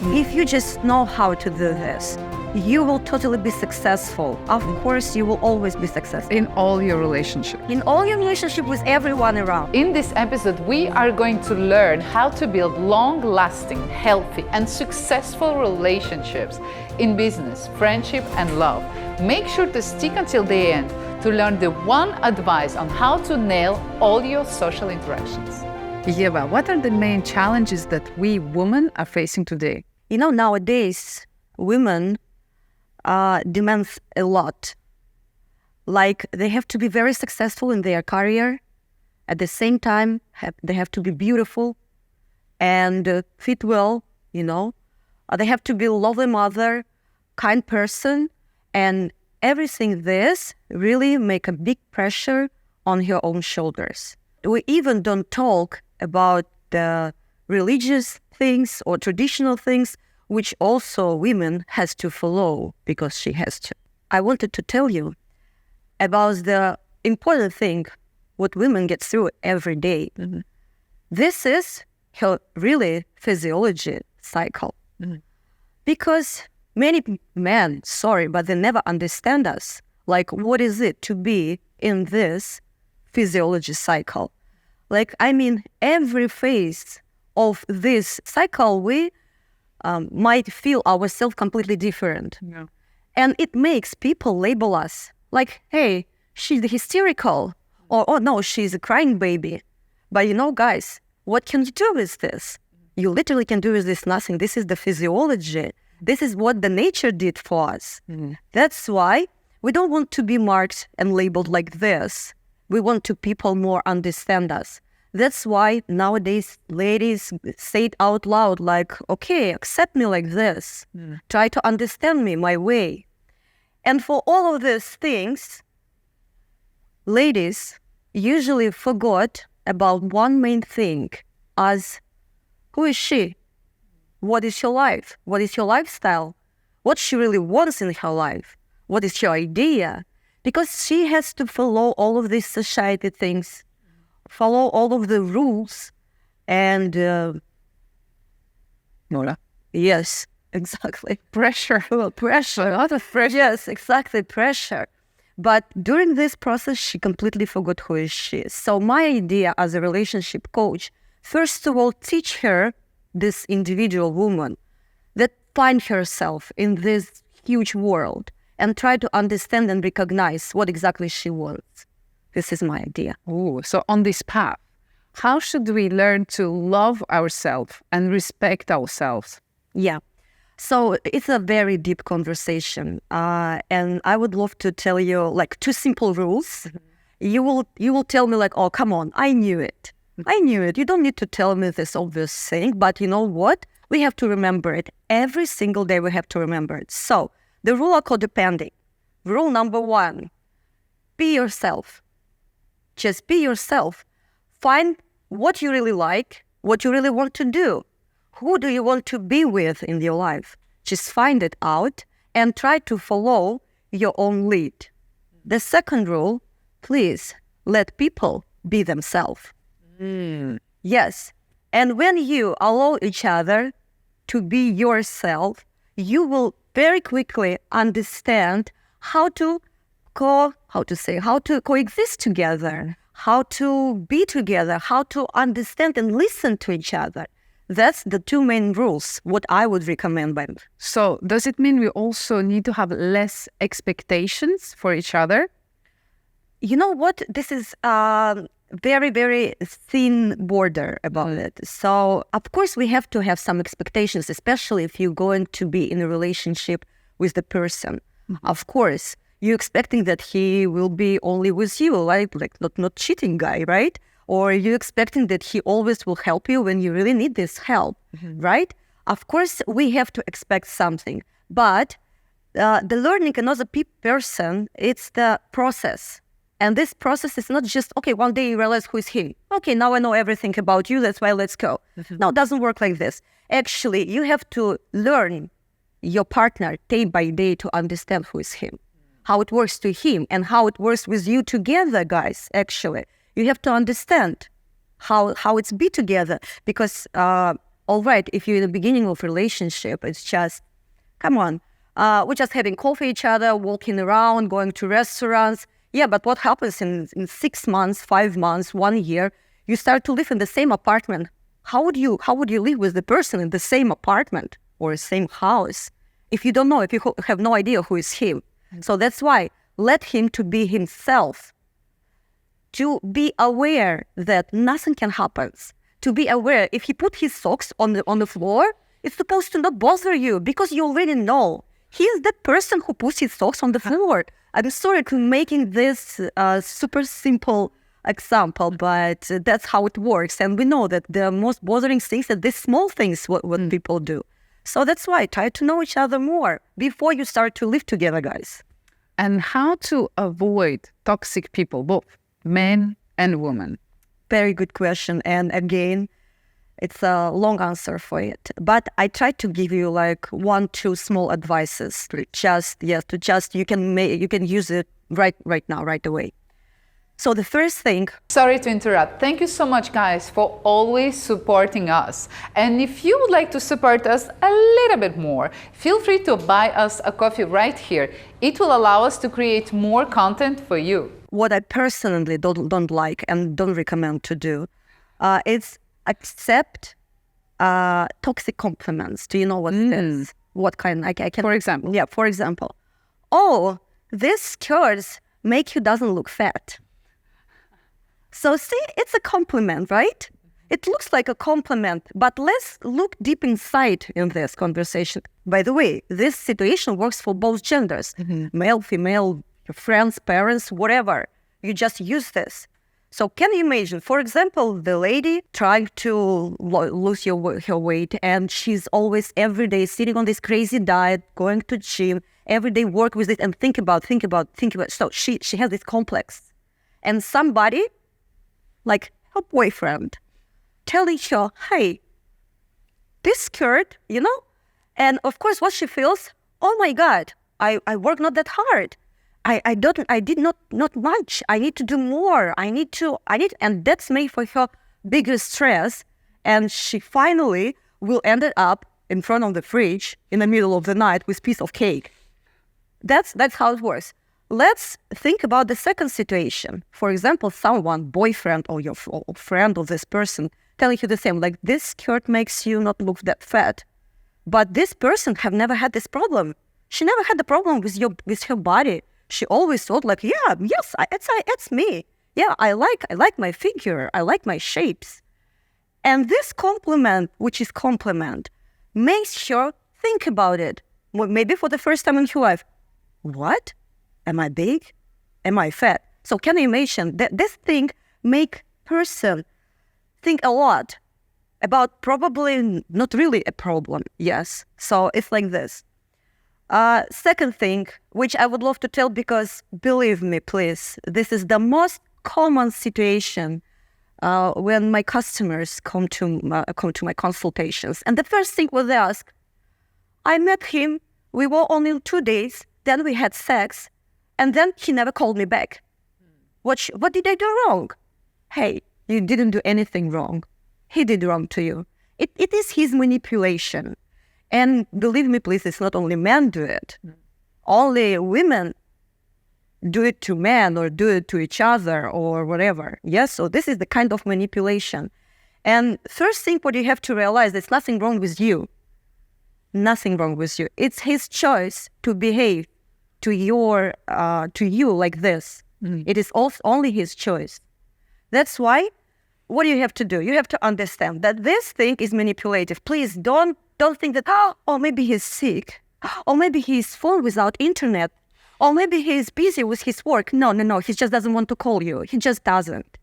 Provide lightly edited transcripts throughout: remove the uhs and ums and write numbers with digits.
If you just know how to do this, you will totally be successful. Of course, you will always be successful. In all your relationships. In all your relationship with everyone around. In this episode, we are going to learn how to build long-lasting, healthy, and successful relationships in business, friendship, and love. Make sure to stick until the end to learn the one advice on how to nail all your social interactions. Eva, what are the main challenges that we women are facing today? You know, nowadays, women demand a lot. Like, they have to be very successful in their career. At the same time, they have to be beautiful and fit well, you know. They have to be a lovely mother, kind person, and everything this really make a big pressure on her own shoulders. We even don't talk about the religious things or traditional things, which also women has to follow because she has to. I wanted to tell you about the important thing what women get through every day. Mm-hmm. This is her really physiology cycle. Mm-hmm. Because many men, but they never understand us. Like, what is it to be in this physiology cycle? Like, I mean, every phase of this cycle, we might feel ourselves completely different. Yeah. And it makes people label us like, hey, she's hysterical, or oh no, she's a crying baby. But you know, guys, what can you do with this? You literally can do with this nothing. This is the physiology. This is what the nature did for us. Mm-hmm. That's why we don't want to be marked and labeled like this. We want to people more understand us. That's why nowadays ladies say it out loud like, okay, accept me like this. Mm. Try to understand me, my way. And for all of these things, ladies usually forgot about one main thing as, who is she? What is her life? What is her lifestyle? What she really wants in her life? What is her idea? Because she has to follow all of these society things, follow all of the rules, and Nora. Yes, exactly. Pressure. Well, pressure. A lot of pressure. Yes, exactly, pressure. But during this process, she completely forgot who is she. So my idea as a relationship coach, first of all, teach her, this individual woman, that find herself in this huge world and try to understand and recognize what exactly she wants. This is my idea. Oh, so on this path, how should we learn to love ourselves and respect ourselves? Yeah. So it's a very deep conversation. And I would love to tell you like 2 simple rules. Mm-hmm. You will tell me like, oh, come on, I knew it. I knew it. You don't need to tell me this obvious thing, but you know what? We have to remember it. Every single day we have to remember it. So the rule are codependent. Rule number 1, be yourself. Just be yourself. Find what you really like, what you really want to do. Who do you want to be with in your life? Just find it out and try to follow your own lead. The second rule, please let people be themselves. Mm. Yes. And when you allow each other to be yourself, you will very quickly understand how to coexist together, how to be together, how to understand and listen to each other. That's the 2 main rules, what I would recommend. So does it mean we also need to have less expectations for each other? You know what? This is very, very thin border about it. So, of course, we have to have some expectations, especially if you're going to be in a relationship with the person. Mm-hmm. Of course, you're expecting that he will be only with you, like not cheating guy, right? Or you're expecting that he always will help you when you really need this help, mm-hmm. right? Of course, we have to expect something. But the learning another person, it's the process. And this process is not just, okay, one day you realize who is he. Okay, now I know everything about you, that's why let's go. Mm-hmm. No, it doesn't work like this. Actually, you have to learn your partner day by day to understand who is him, how it works to him, and how it works with you together, guys, actually. You have to understand how it's be together, because all right, if you're in the beginning of relationship, it's just, come on, we're just having coffee each other, walking around, going to restaurants. Yeah, but what happens in 6 months, 5 months, 1 year, you start to live in the same apartment. How would you live with the person in the same apartment or same house if you don't know, if you have no idea who is him? So that's why let him to be himself, to be aware that nothing can happen, to be aware if he put his socks on the floor, it's supposed to not bother you because you already know he is the person who puts his socks on the floor. I'm sorry to making this super simple example, but that's how it works. And we know that the most bothering things are these small things what people do. So that's why try to know each other more before you start to live together, guys. And how to avoid toxic people, both men and women? Very good question. And again, it's a long answer for it. But I try to give you like 1-2 small advices. You can use it right now, right away. So the first thing... Sorry to interrupt. Thank you so much, guys, for always supporting us. And if you would like to support us a little bit more, feel free to buy us a coffee right here. It will allow us to create more content for you. What I personally don't like and don't recommend to do is accept toxic compliments. Do you know what it is? What kind? I can. For example? Yeah, for example. Oh, this skirts make you doesn't look fat. So see, it's a compliment, right? It looks like a compliment, but let's look deep inside in this conversation. By the way, this situation works for both genders, male, female, your friends, parents, whatever. You just use this. So can you imagine, for example, the lady trying to lose her weight, and she's always every day sitting on this crazy diet, going to gym, every day work with it and think about. So she has this complex. And somebody, like her boyfriend, telling her, hey, this skirt, and of course what she feels, oh my God, I work not that hard. I did not much. I need to do more. And that's made for her bigger stress. And she finally will end up in front of the fridge in the middle of the night with a piece of cake. That's how it works. Let's think about the second situation. For example, someone, boyfriend or your friend of this person, telling you the same, like this skirt makes you not look that fat. But this person have never had this problem. She never had the problem with her body. She always thought like, it's me. Yeah, I like my figure. I like my shapes. And this compliment, which is compliment, makes her think about it. Maybe for the first time in her life. What? Am I big? Am I fat? So can you imagine that this thing make person think a lot about probably not really a problem. Yes. So it's like this. Second thing, which I would love to tell, because believe me, please, this is the most common situation when my customers come to my consultations. And the first thing was they ask, I met him, we were only 2 days, then we had sex, and then he never called me back. What did I do wrong? Hey, you didn't do anything wrong. He did wrong to you. It is his manipulation. And believe me, please, it's not only men do it. Only women do it to men or do it to each other or whatever. Yes, so this is the kind of manipulation. And first thing what you have to realize, there's nothing wrong with you. Nothing wrong with you. It's his choice to behave to you like this. It is only his choice. That's why, what do you have to do? You have to understand that this thing is manipulative. Please don't think that, oh, maybe he's sick. Or maybe he's full without internet. Or maybe he's busy with his work. No. He just doesn't want to call you. He just doesn't.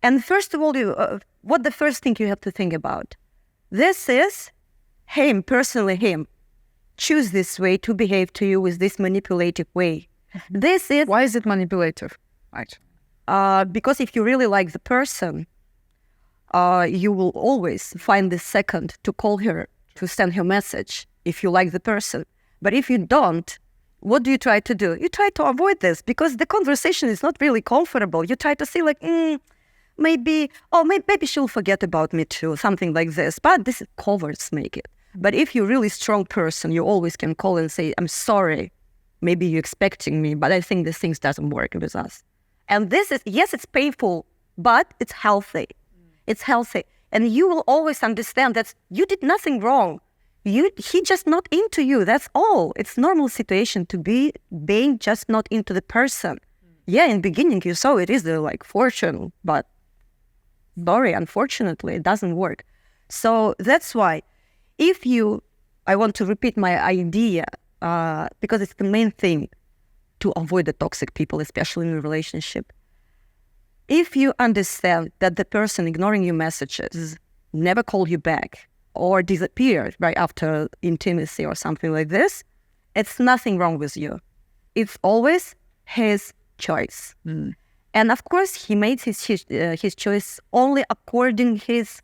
And first of all, what the first thing you have to think about? This is him, personally him. Choose this way to behave to you with this manipulative way. This is... Why is it manipulative? Right. Because if you really like the person, you will always find the second to call her, to send her message, if you like the person. But if you don't, what do you try to do? You try to avoid this because the conversation is not really comfortable. You try to say like, maybe she'll forget about me too, something like this. But this is cowards make it. But if you're a really strong person, you always can call and say, I'm sorry. Maybe you're expecting me, but I think this thing doesn't work with us. And this is, yes, it's painful, but it's healthy. It's healthy. And you will always understand that you did nothing wrong. He just not into you. That's all. It's normal situation to being just not into the person. Yeah, in the beginning you saw it is like fortune, but sorry, unfortunately, it doesn't work. So that's why I want to repeat my idea because it's the main thing to avoid the toxic people, especially in a relationship. If you understand that the person ignoring your messages never called you back or disappeared right after intimacy or something like this, it's nothing wrong with you. It's always his choice. And of course, he made his choice only according his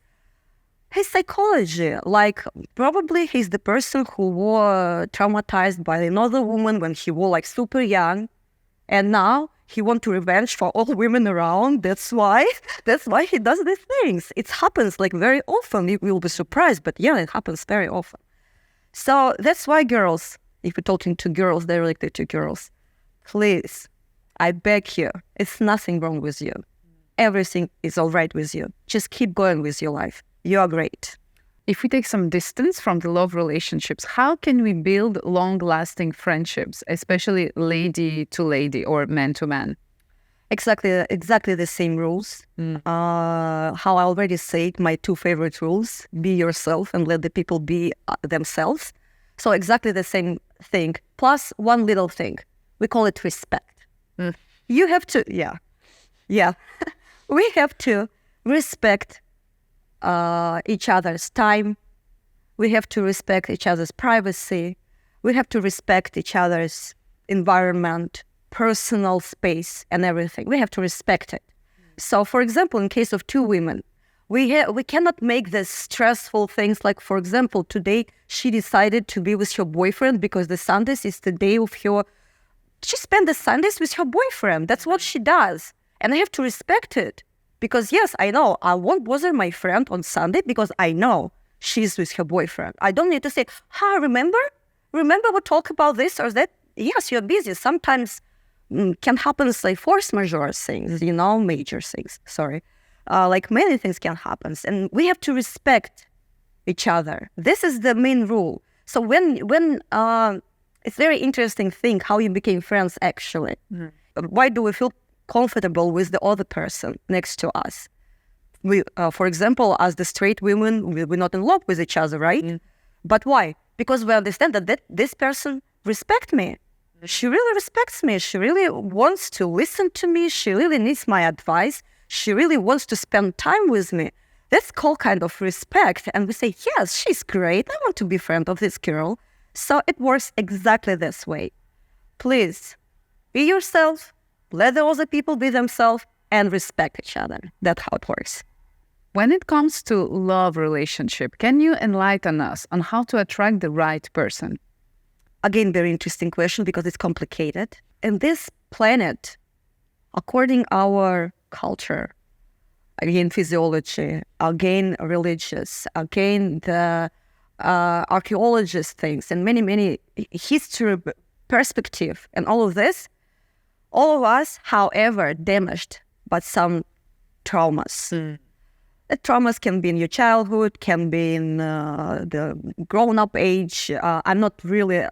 psychology. Like probably he's the person who was traumatized by another woman when he was like super young, and now he wants to revenge for all women around. That's why he does these things. It happens like very often. You will be surprised, but yeah, it happens very often. So that's why girls, if you're talking to girls directly to girls, please, I beg you, it's nothing wrong with you. Everything is all right with you. Just keep going with your life. You are great. If we take some distance from the love relationships, how can we build long-lasting friendships, especially lady to lady or man to man? Exactly the same rules. How I already said, my two favorite rules: be yourself and let the people be themselves. So exactly the same thing. Plus one little thing. We call it respect. You have to, yeah. We have to respect each other's time. We have to respect each other's privacy. We have to respect each other's environment, personal space, and everything. We have to respect it. So, for example, in case of two women, we cannot make this stressful things like, for example, today she decided to be with her boyfriend because the Sundays is the day of her. She spent the Sundays with her boyfriend. That's what she does. And I have to respect it. Because yes, I know I won't bother my friend on Sunday because I know she's with her boyfriend. I don't need to say, remember we talk about this or that? Yes, you're busy. Sometimes can happen like force majeure things, major things, sorry. Like many things can happen. And we have to respect each other. This is the main rule. So when it's very interesting thing how you became friends actually. Why do we feel comfortable with the other person next to us? We, for example, as the straight women, we're not in love with each other, right? But why? Because we understand that this person respects me. She really respects me. She really wants to listen to me. She really needs my advice. She really wants to spend time with me. That's called kind of respect. And we say, yes, she's great. I want to be friend of this girl. So it works exactly this way. Please, be yourself. Let the other people be themselves and respect each other. That's how it works. When it comes to love relationship, can you enlighten us on how to attract the right person? Again, very interesting question because it's complicated. In this planet, according our culture, again, physiology, again, religious, again, the archaeologist things, and many, many history perspective, and all of this, all of us, however, damaged by some traumas. The traumas can be in your childhood, can be in the grown-up age. I'm not really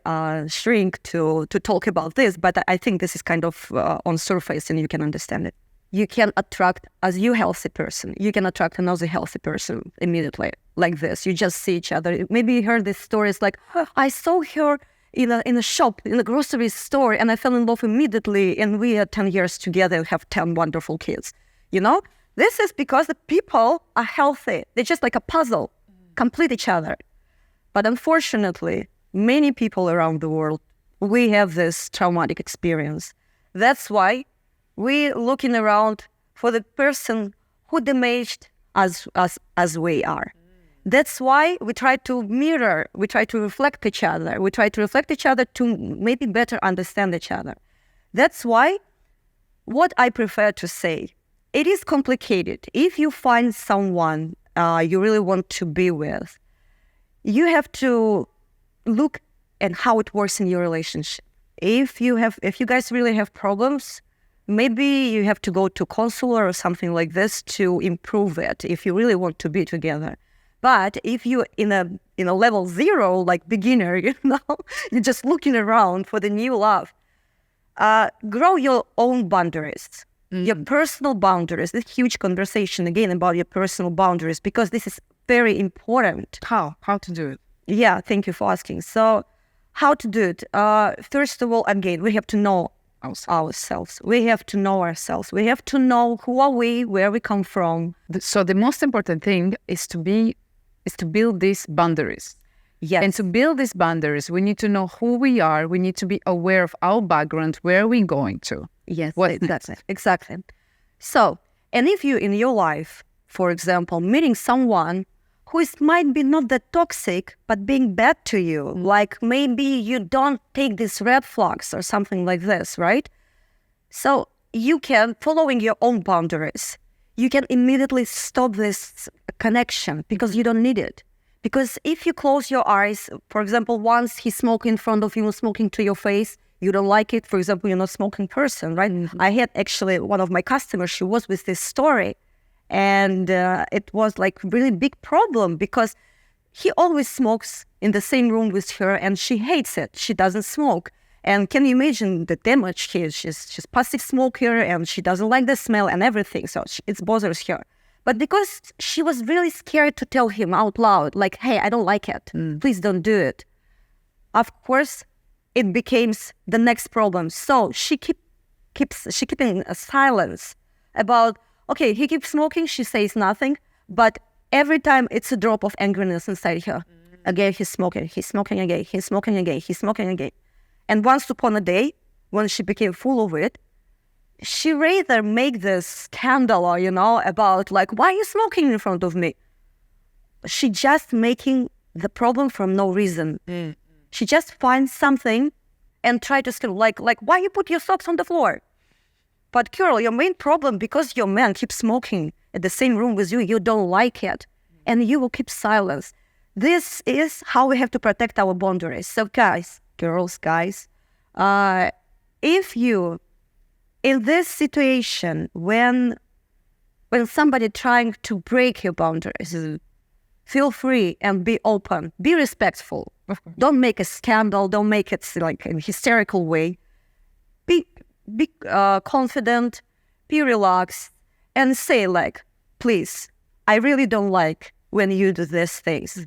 shrink to talk about this, but I think this is kind of on surface and you can understand it. You can attract, as you healthy person, you can attract another healthy person immediately, like this. You just see each other. Maybe you heard these stories like, I saw her in a shop, in a grocery store, and I fell in love immediately, and we are 10 years together and have 10 wonderful kids. This is because the people are healthy. They're just like a puzzle, complete each other. But unfortunately, many people around the world, we have this traumatic experience. That's why we're looking around for the person who damaged as we are. That's why we try to mirror, we try to reflect each other. We try to reflect each other to maybe better understand each other. That's why what I prefer to say, it is complicated. If you find someone you really want to be with, you have to look at how it works in your relationship. If you guys really have problems, maybe you have to go to counselor or something like this to improve it if you really want to be together. But if you're in a level 0, like beginner, you're just looking around for the new love, grow your own boundaries, your personal boundaries. This huge conversation again about your personal boundaries, because this is very important. How to do it? Yeah, thank you for asking. So how to do it? First of all, again, we have to know ourselves. We have to know ourselves. We have to know who are we, where we come from. So the most important thing is to build these boundaries. Yes. And to build these boundaries, we need to know who we are. We need to be aware of our background, where we're going to. Yes, that's it. Exactly. So, and if you in your life, for example, meeting someone who might be not that toxic, but being bad to you, like maybe you don't take these red flags or something like this, right? So you can, following your own boundaries, you can immediately stop this connection because you don't need it. Because if you close your eyes, for example, once he's smoking in front of you, smoking to your face, you don't like it. For example, you're not a smoking person, right? I had actually one of my customers, she was with this story. And it was like really big problem because he always smokes in the same room with her and she hates it. She doesn't smoke. And can you imagine the damage here? She's passive smoker and she doesn't like the smell and everything. So it bothers her. But because she was really scared to tell him out loud, like, hey, I don't like it. Please don't do it. Of course, it became the next problem. So she keeping a silence about, okay, he keeps smoking, she says nothing, but every time it's a drop of angriness inside her. Again, he's smoking again, he's smoking again. And once upon a day, when she became full of it, she rather make this scandal, about like, why are you smoking in front of me? She just making the problem from no reason. She just finds something and try to scream, like, why you put your socks on the floor? But girl, your main problem, because your man keeps smoking at the same room with you, you don't like it, and you will keep silence. This is how we have to protect our boundaries. So guys, girls, guys, if you, in this situation, when somebody trying to break your boundaries, feel free and be open, be respectful. Don't make a scandal, don't make it like in a hysterical way. Be confident, be relaxed, and say like, please, I really don't like when you do these things.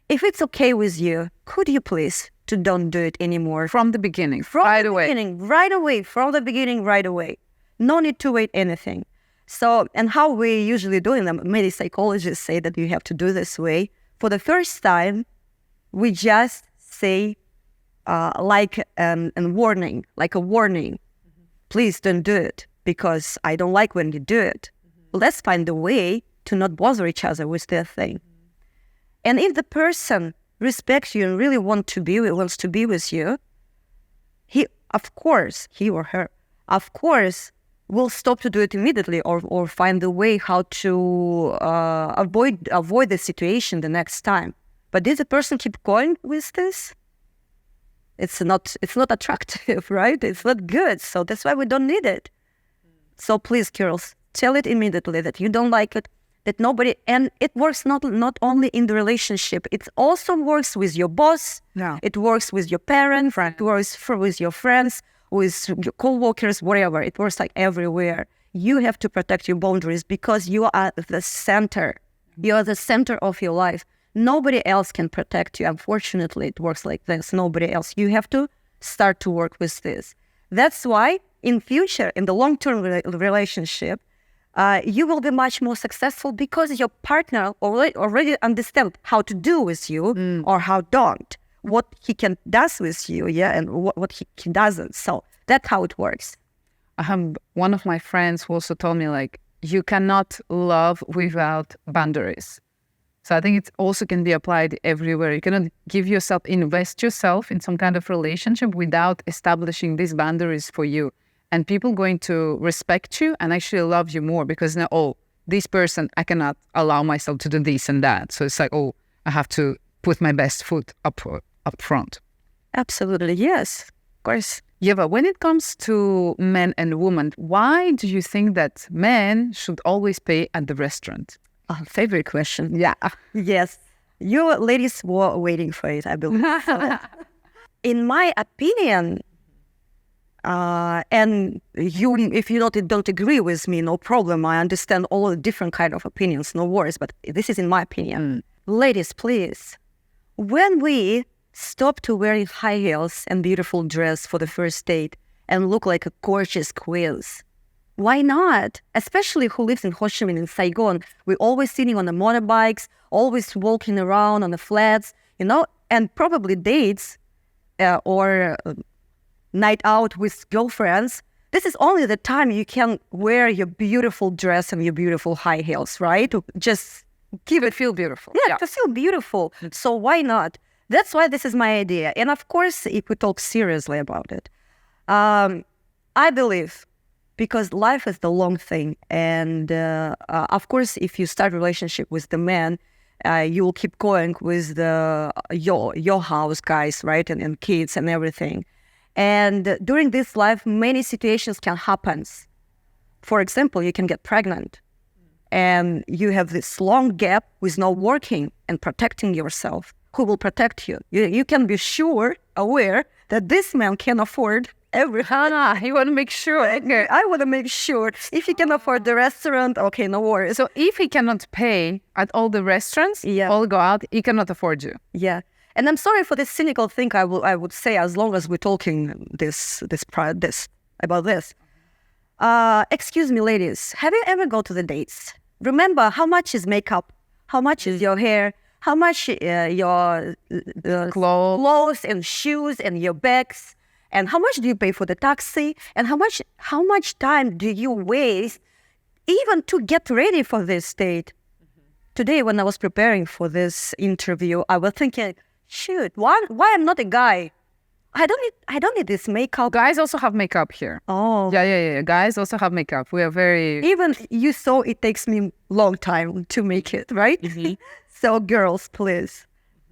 If it's okay with you, could you please to don't do it anymore? From the beginning, Right away. No need to wait anything. So, and how we usually do it, many psychologists say that you have to do this way. For the first time, we just say like a warning. Please don't do it because I don't like when you do it. Let's find a way to not bother each other with that thing. And if the person respects you and really wants to be with you, he or her, of course, will stop to do it immediately or find a way how to avoid the situation the next time. But if the person keep going with this, it's not attractive, right? It's not good. So that's why we don't need it. So please, girls, tell it immediately that you don't like it, that nobody, and it works not only in the relationship, it also works with your boss, it works with your parents, it works with your friends, with your co-workers, whatever. It works like everywhere. You have to protect your boundaries because you are the center. You are the center of your life. Nobody else can protect you. Unfortunately, it works like this. Nobody else. You have to start to work with this. That's why in future, in the long-term relationship, you will be much more successful because your partner already understands how to do with you or how don't, what he can does with you, and what he doesn't. So that's how it works. One of my friends who also told me, like, you cannot love without boundaries. So I think it also can be applied everywhere. You cannot invest yourself in some kind of relationship without establishing these boundaries for you. and people going to respect you and actually love you more because now, oh, this person, I cannot allow myself to do this and that. So it's like, oh, I have to put my best foot up front. Absolutely, yes, of course. Eva, when it comes to men and women, why do you think that men should always pay at the restaurant? Favorite question. Yeah. Yes, you ladies were waiting for it, I believe. So, in my opinion, and you, if you don't agree with me, no problem. I understand all the different kind of opinions, no worries. But this is in my opinion. Ladies, please, when we stop to wearing high heels and beautiful dress for the first date and look like a gorgeous queens, why not? Especially who lives in Ho Chi Minh in Saigon, we're always sitting on the motorbikes, always walking around on the flats, and probably dates or night out with girlfriends. This is only the time you can wear your beautiful dress and your beautiful high heels, right? To just Keep it feel beautiful. yeah, to feel beautiful. So why not? That's why this is my idea. And of course, if we talk seriously about it, I believe because life is the long thing. And of course, if you start a relationship with the man, you will keep going with your house guys, right? And kids and everything. And during this life, many situations can happen. For example, you can get pregnant and you have this long gap with no working and protecting yourself. Who will protect you? You can be aware that this man can afford everything. Hannah, you want to make sure. Okay, I want to make sure. If he can afford the restaurant, okay, no worries. So if he cannot pay at all the restaurants, all go out, he cannot afford you. Yeah. And I'm sorry for this cynical thing I would say as long as we're talking about this. Excuse me, ladies, have you ever go to the dates? Remember how much is makeup? How much is your hair? How much your clothes and shoes and your bags? And how much do you pay for the taxi? And how much time do you waste even to get ready for this date? Today, when I was preparing for this interview, I was thinking, shoot, why I'm not a guy? I don't need this makeup. Guys also have makeup here. Oh. Yeah. Guys also have makeup. We are very... Even you saw it takes me long time to make it, right? So girls, please.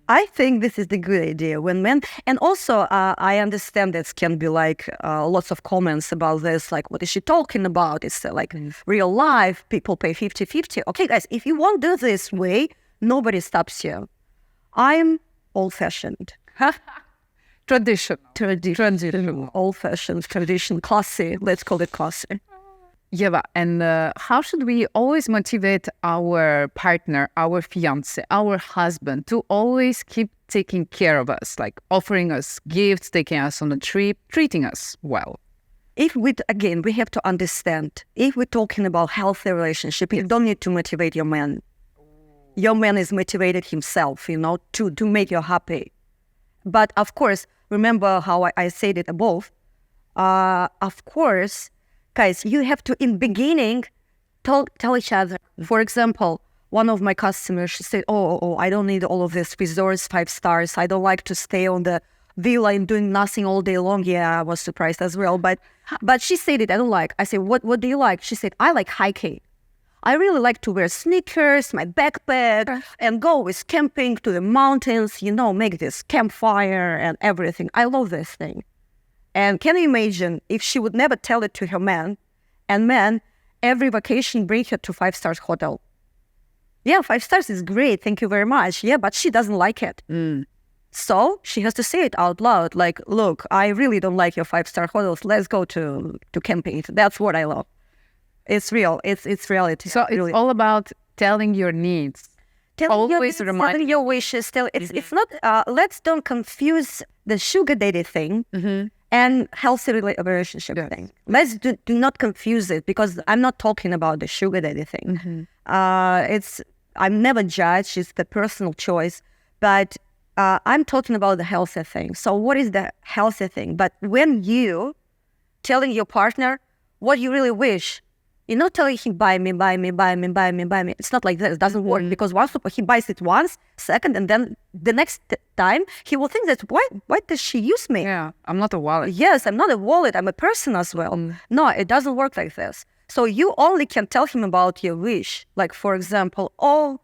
I think this is the good idea when men... And also, I understand that can be like lots of comments about this, like, what is she talking about? It's like real life, people pay 50-50. Okay, guys, if you won't do this way, nobody stops you. I'm old-fashioned. Traditional. Old-fashioned, tradition, classy. Let's call it classy. Eva, and how should we always motivate our partner, our fiancé, our husband to always keep taking care of us, like offering us gifts, taking us on a trip, treating us well? We have to understand, if we're talking about healthy relationship, you don't need to motivate your man. Your man is motivated himself, to make you happy. But of course, remember how I said it above. Of course, guys, you have to, in beginning, tell each other. For example, one of my customers, she said, oh, I don't need all of this resorts, 5 stars. I don't like to stay on the villa and doing nothing all day long. Yeah, I was surprised as well. But she said it, I don't like. I said, what do you like? She said, I like hiking. I really like to wear sneakers, my backpack, and go with camping to the mountains, make this campfire and everything. I love this thing. And can you imagine if she would never tell it to her man, and man, every vacation bring her to 5-star hotel? Yeah, 5 stars is great, thank you very much. Yeah, but she doesn't like it. So she has to say it out loud, like, look, I really don't like your 5-star hotels. Let's go to camping. That's what I love. It's real. It's reality. So it's all about telling your needs. Telling your wishes. It's not. Let's don't confuse the sugar daddy thing and healthy relationship thing. Let's do not confuse it, because I'm not talking about the sugar daddy thing. I'm never judged. It's the personal choice, but I'm talking about the healthy thing. So what is the healthy thing? But when you telling your partner what you really wish, You're not telling him, buy me, buy me, buy me, buy me, buy me. It's not like that. It doesn't work because once he buys it once, second, and then the next time he will think that why does she use me? Yeah, I'm not a wallet. Yes, I'm not a wallet. I'm a person as well. No, it doesn't work like this. So you only can tell him about your wish. Like, for example, oh,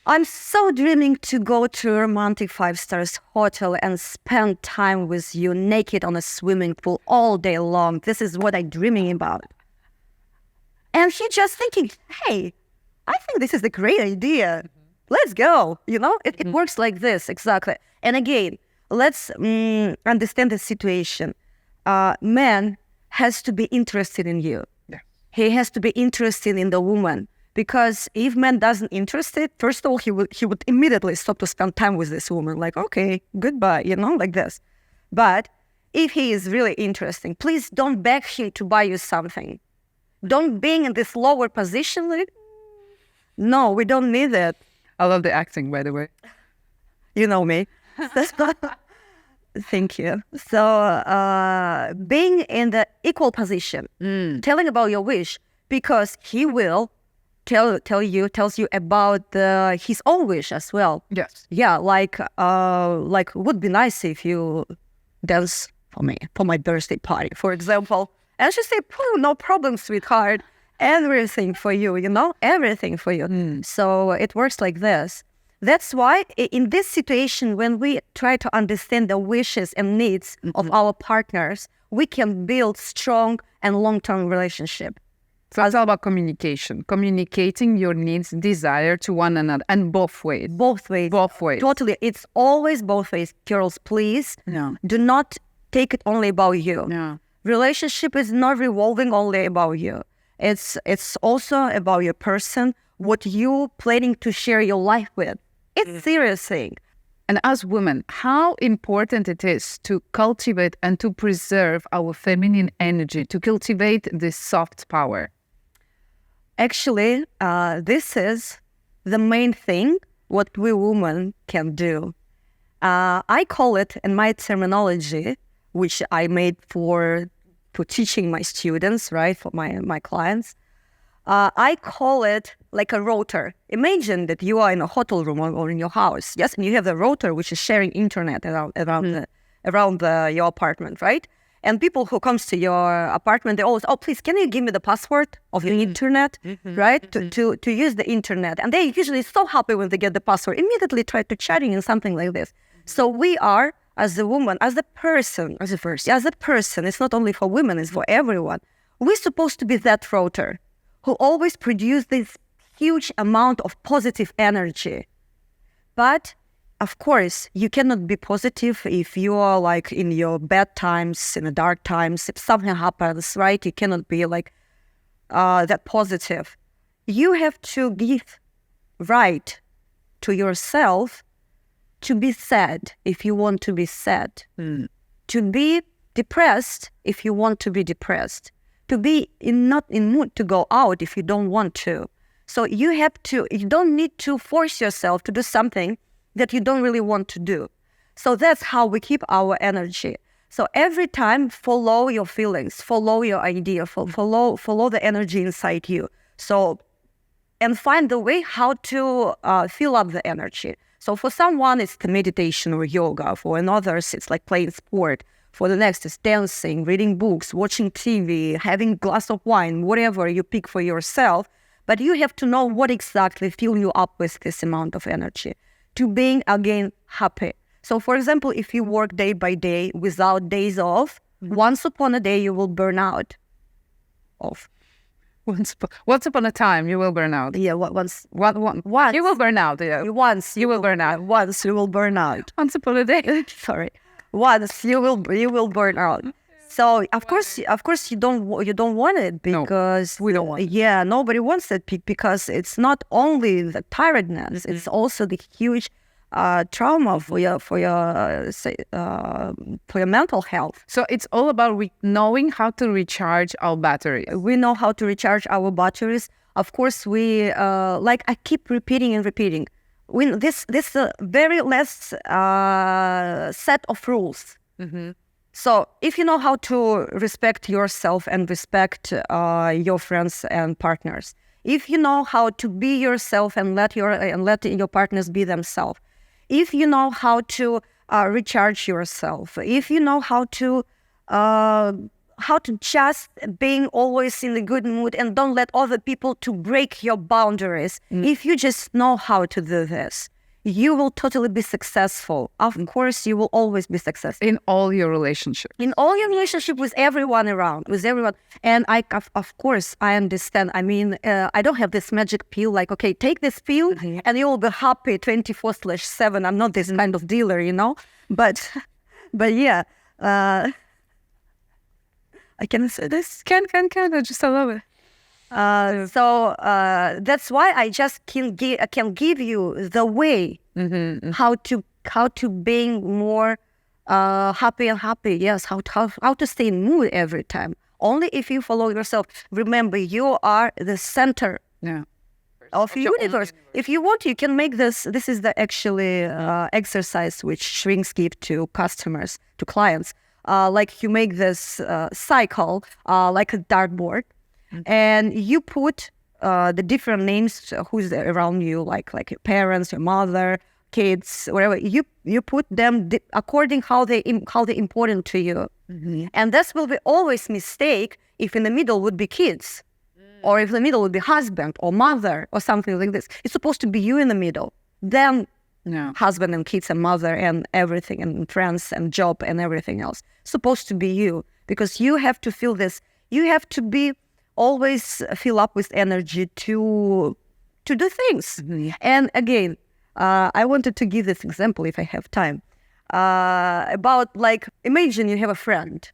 I'm so dreaming to go to a romantic 5-star hotel and spend time with you naked on a swimming pool all day long. This is what I'm dreaming about. And he just thinking, hey, I think this is a great idea. Let's go. It works like this, exactly. And again, let's understand the situation. Man has to be interested in you. Yeah. He has to be interested in the woman. Because if man doesn't interested, first of all, he would immediately stop to spend time with this woman. Like, okay, goodbye, like this. But if he is really interesting, please don't beg him to buy you something. Don't be in this lower position. Like, no, we don't need that. I love the acting, by the way. You know me. Thank you. So being in the equal position, telling about your wish, because he will tells you about his own wish as well. Yes. Yeah, like would be nice if you dance for me for my birthday party, for example. And she say, no problem, sweetheart. Everything for you, everything for you. So it works like this. That's why in this situation, when we try to understand the wishes and needs of our partners, we can build strong and long-term relationship. So it's all about communication, communicating your needs, desire to one another, and both ways. Both ways. Both ways. Totally. It's always both ways. Girls, please do not take it only about you. Yeah. Relationship is not revolving only about you. It's also about your person, what you planning to share your life with. It's a serious thing. And as women, how important it is to cultivate and to preserve our feminine energy, to cultivate this soft power. Actually, this is the main thing what we women can do. I call it, in my terminology, which I made for teaching my students, right, for my clients, I call it like a router. Imagine that you are in a hotel room or in your house, yes, and you have the router which is sharing internet around your apartment, right? And people who comes to your apartment, they always, oh, please, can you give me the password of your internet, right? To use the internet. And they're usually so happy when they get the password, immediately try to chatting and something like this. So we are, as a woman, as a person, it's not only for women, it's for everyone. We're supposed to be that router who always produce this huge amount of positive energy. But of course, you cannot be positive if you are like in your bad times, in the dark times, if something happens, right? You cannot be like that positive. You have to give right to yourself to be sad if you want to be sad, to be depressed if you want to be depressed, to be not in mood to go out if you don't want to. So you don't need to force yourself to do something that you don't really want to do. So that's how we keep our energy. So every time, follow your feelings, follow your idea, follow the energy inside you. So, and find the way how to fill up the energy. So for someone, it's the meditation or yoga. For others, it's like playing sport. For the next, it's dancing, reading books, watching TV, having a glass of wine, whatever you pick for yourself. But you have to know what exactly fill you up with this amount of energy. To being, again, happy. So, for example, if you work day by day without days off, once upon a day, you will burn out. Once upon a time, you will burn out. Yeah, once. You will burn out. Yeah. Once you will burn out. Once you will burn out. Once upon a day. Sorry. Once you will burn out. So of course you don't want it because we don't want it. Yeah, nobody wants it because it's not only the tiredness, it's also the huge trauma for your mental health. So it's all about knowing how to recharge our batteries. We know how to recharge our batteries. Of course, we like I keep repeating and repeating. This very last set of rules. So if you know how to respect yourself and respect your friends and partners, if you know how to be yourself and let your partners be themselves, if you know how to recharge yourself, if you know how to just being always in a good mood and don't let other people to break your boundaries. If you just know how to do this, you will totally be successful. Of course, you will always be successful. In all your relationships. In all your relationship with everyone around, with everyone. And of course, I understand. I mean, I don't have this magic pill like, okay, take this pill and you will be happy 24/7. I'm not this kind of dealer, you know? But yeah, I can say this. Can. I just love it. So that's why I just can give you the way how to being more happy and happy. Yes, how to stay in mood every time. Only if you follow yourself. Remember, you are the center of the universe. If you want, you can make this. This is the actually exercise which shrinks give to customers, to clients. Like you make this cycle like a dartboard. And you put the different names who's around you, like your parents, your mother, kids, whatever. You put them according how they important to you, and this will be always mistake if in the middle would be kids, or if the middle would be husband or mother or something like this. It's supposed to be you in the middle, then husband and kids and mother and everything and friends and job and everything else. Supposed to be you, because you have to feel this. You have to be always fill up with energy to do things. And again, I wanted to give this example if I have time about like, imagine you have a friend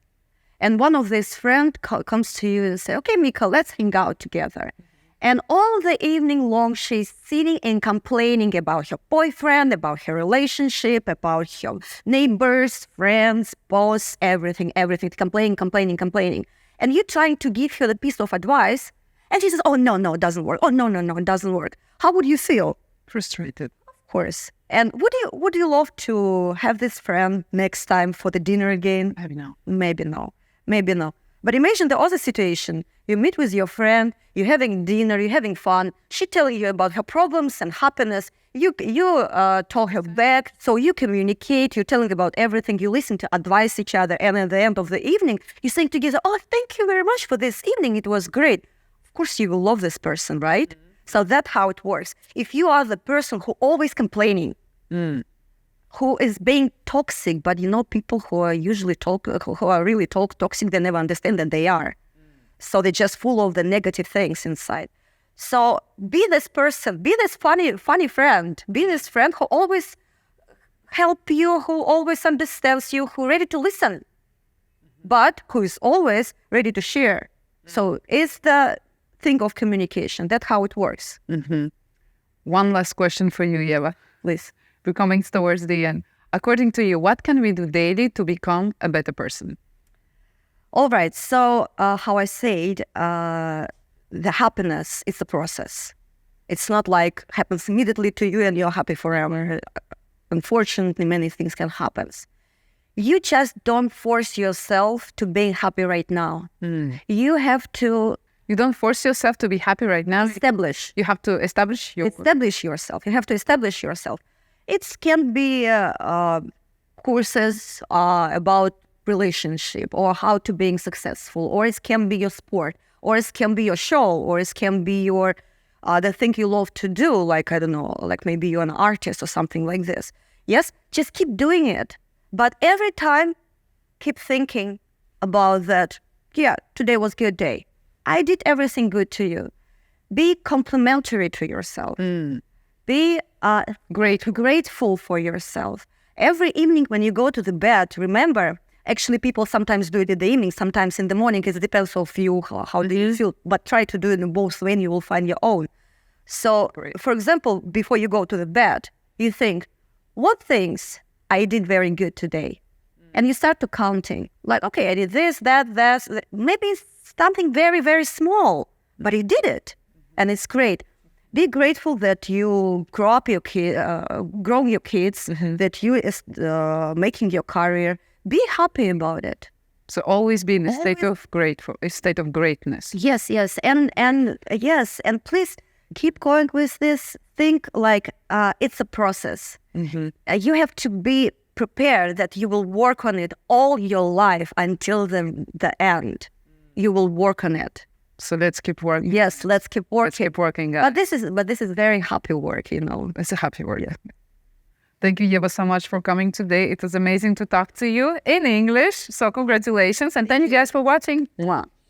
and one of these friends comes to you and say, okay, Micka, let's hang out together. And all the evening long, she's sitting and complaining about her boyfriend, about her relationship, about her neighbors, friends, boss, everything, complaining. And you're trying to give her the piece of advice, and she says, oh, no, it doesn't work. Oh, no, it doesn't work. How would you feel? Frustrated. Of course. And would you love to have this friend next time for the dinner again? Maybe no. But imagine the other situation. You meet with your friend, you're having dinner, you're having fun. She's telling you about her problems and happiness. You talk her back, so you communicate, you're telling about everything, you listen to advise each other, and at the end of the evening, you sing together, oh, thank you very much for this evening, it was great. Of course, you will love this person, right? So that's how it works. If you are the person who always complaining, who is being toxic, but you know people who are usually really toxic, they never understand that they are. So they're just full of the negative things inside. So be this person, be this funny friend, be this friend who always help you, who always understands you, who ready to listen, but who is always ready to share. So it's the thing of communication. That's how it works. One last question for you, Eva. Please. We're coming towards the end. According to you, what can we do daily to become a better person? All right. So how I said, the happiness is a process. It's not like happens immediately to you and you're happy forever. Unfortunately, many things can happen. You just don't force yourself to be happy right now. You have to... You don't force yourself to be happy right now. You have to establish yourself. You have to establish yourself. It can be courses about relationship or how to being successful, or it can be your sport, or it can be your show, or it can be your the thing you love to do, like, I don't know, like maybe you're an artist or something like this. Yes, just keep doing it. But every time, keep thinking about that. Yeah, today was a good day. I did everything good to you. Be complimentary to yourself. Be grateful for yourself. Every evening when you go to the bed, remember, actually people sometimes do it in the evening, sometimes in the morning. It depends on you, how do you feel. But try to do it in both ways, you will find your own. So, for example, before you go to the bed, you think, what things I did very good today? And you start to counting, like, okay, I did this, that, maybe something very, very small, but you did it, and it's great. Be grateful that you growing your kids, that you is making your career, be happy about it. So always be in a state of greatness. Yes, yes, and yes, and please keep going with this. Think like it's a process. You have to be prepared that you will work on it all your life until the end. You will work on it. So let's keep working. Yes, let's keep working. Let's keep working. But this is very happy work, you know. It's a happy work. Yeah. Thank you, Eva, so much for coming today. It was amazing to talk to you in English. So congratulations, and thank you guys for watching. Wow.